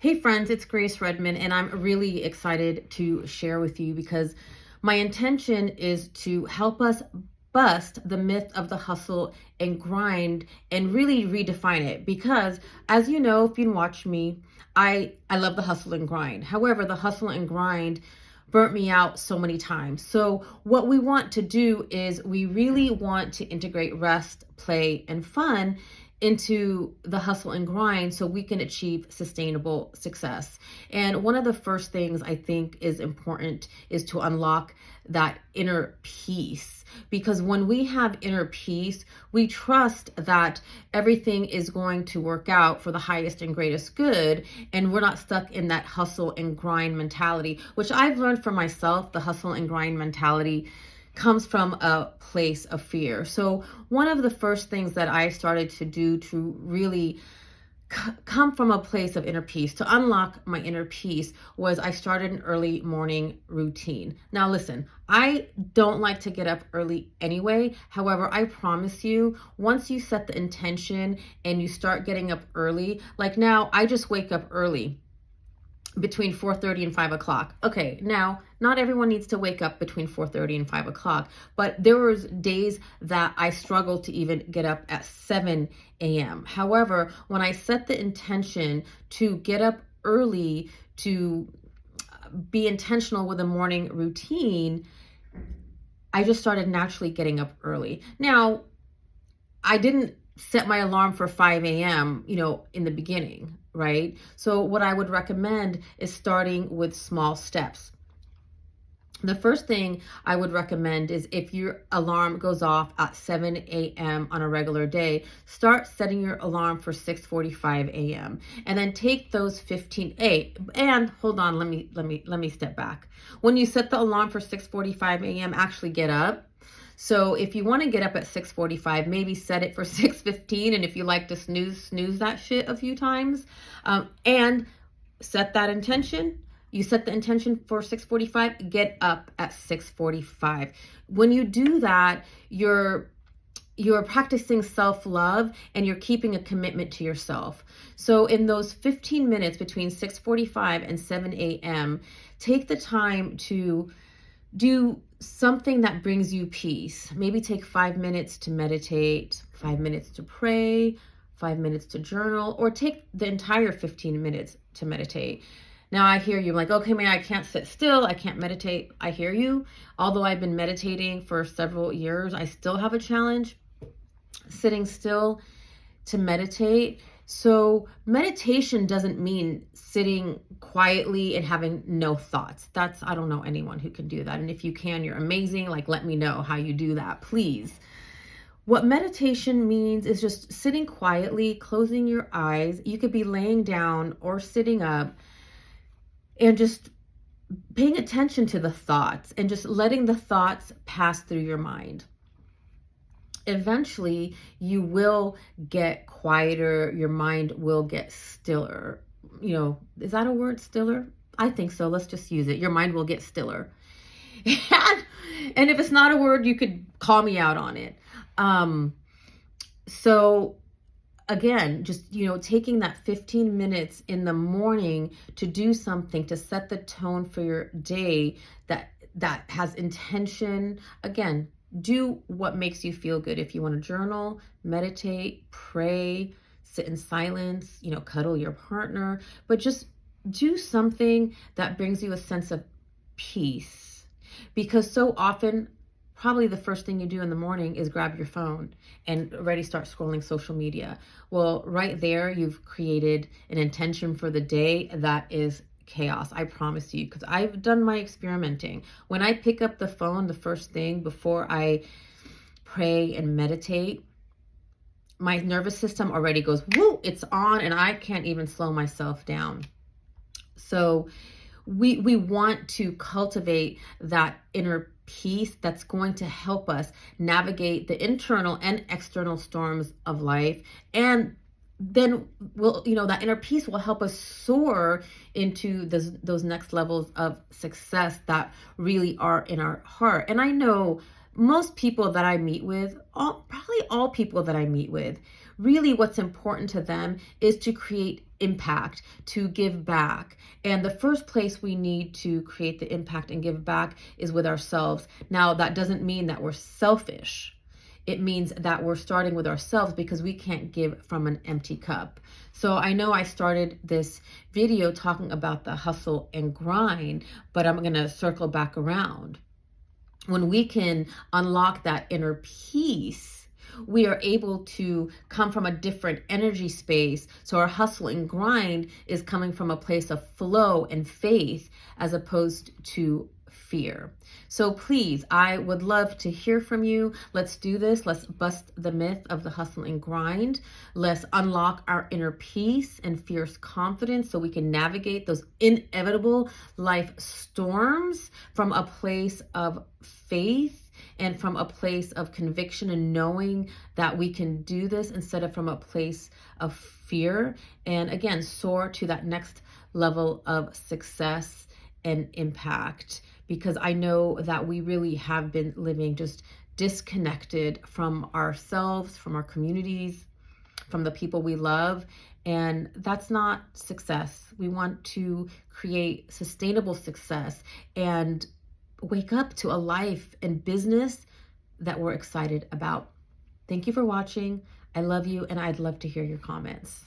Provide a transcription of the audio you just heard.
Hey friends, it's Grace Redman, and I'm really excited to share with you because my intention is to help us bust the myth of the hustle and grind and really redefine it. Because as you know, if you watch me, I love the hustle and grind. However, the hustle and grind burnt me out so many times. So what we want to do is we really want to integrate rest, play, and fun into the hustle and grind so we can achieve sustainable success. And one of the first things I think is important is to unlock that inner peace. Because when we have inner peace, we trust that everything is going to work out for the highest and greatest good. And we're not stuck in that hustle and grind mentality, which I've learned for myself. The hustle and grind mentality comes from a place of fear. So one of the first things that I started to do to really come from a place of inner peace, to unlock my inner peace, was I started an early morning routine. Now listen, I don't like to get up early anyway. However, I promise you, once you set the intention and you start getting up early, like now I just wake up early between 4:30 and 5 o'clock. Okay, now not everyone needs to wake up between 4:30 and 5 o'clock, but there was days that I struggled to even get up at 7 a.m. However, when I set the intention to get up early, to be intentional with a morning routine, I just started naturally getting up early. Now, I didn't set my alarm for 5 a.m., in the beginning, right? So what I would recommend is starting with small steps. The first thing I would recommend is if your alarm goes off at 7 a.m. on a regular day, start setting your alarm for 6:45 a.m. and then take those 15. And hold on, let me step back. When you set the alarm for 6:45 a.m., actually get up. So if you want to get up at 6:45, maybe set it for 6:15. And if you like to snooze that shit a few times, and set that intention. You set the intention for 6:45, get up at 6:45. When you do that, you're practicing self-love and you're keeping a commitment to yourself. So in those 15 minutes between 6:45 and 7 a.m., take the time to do something that brings you peace. Maybe take 5 minutes to meditate, 5 minutes to pray, 5 minutes to journal, or take the entire 15 minutes to meditate. Now I hear you like, okay, man, I can't sit still. I can't meditate. I hear you. Although I've been meditating for several years, I still have a challenge sitting still to meditate. So meditation doesn't mean sitting quietly and having no thoughts. I don't know anyone who can do that. And if you can, you're amazing. Like, let me know how you do that, please. What meditation means is just sitting quietly, closing your eyes. You could be laying down or sitting up, and just paying attention to the thoughts and just letting the thoughts pass through your mind. Eventually, you will get quieter. Your mind will get stiller. Is that a word, stiller? I think so. Let's just use it. Your mind will get stiller. And if it's not a word, you could call me out on it. So again, just, taking that 15 minutes in the morning to do something, to set the tone for your day that has intention. Again, do what makes you feel good. If you want to journal, meditate, pray, sit in silence, cuddle your partner, but just do something that brings you a sense of peace. Because so often, probably the first thing you do in the morning is grab your phone and already start scrolling social media. Well, right there, you've created an intention for the day that is chaos. I promise you, because I've done my experimenting. When I pick up the phone, the first thing before I pray and meditate, my nervous system already goes, woo, it's on, and I can't even slow myself down. So we want to cultivate that inner peace that's going to help us navigate the internal and external storms of life. And then that inner peace will help us soar into those next levels of success that really are in our heart. And I know most people that I meet with, probably all people that I meet with, really what's important to them is to create impact, to give back. And the first place we need to create the impact and give back is with ourselves. Now, that doesn't mean that we're selfish. It means that we're starting with ourselves, because we can't give from an empty cup. So I know I started this video talking about the hustle and grind, but I'm going to circle back around. When we can unlock that inner peace, we are able to come from a different energy space. So our hustle and grind is coming from a place of flow and faith, as opposed to fear. So please, I would love to hear from you. Let's do this. Let's bust the myth of the hustle and grind. Let's unlock our inner peace and fierce confidence, so we can navigate those inevitable life storms from a place of faith and from a place of conviction, and knowing that we can do this instead of from a place of fear. And again, soar to that next level of success and impact, because I know that we really have been living just disconnected from ourselves, from our communities, from the people we love. And that's not success. We want to create sustainable success and wake up to a life and business that we're excited about. Thank you for watching. I love you, and I'd love to hear your comments.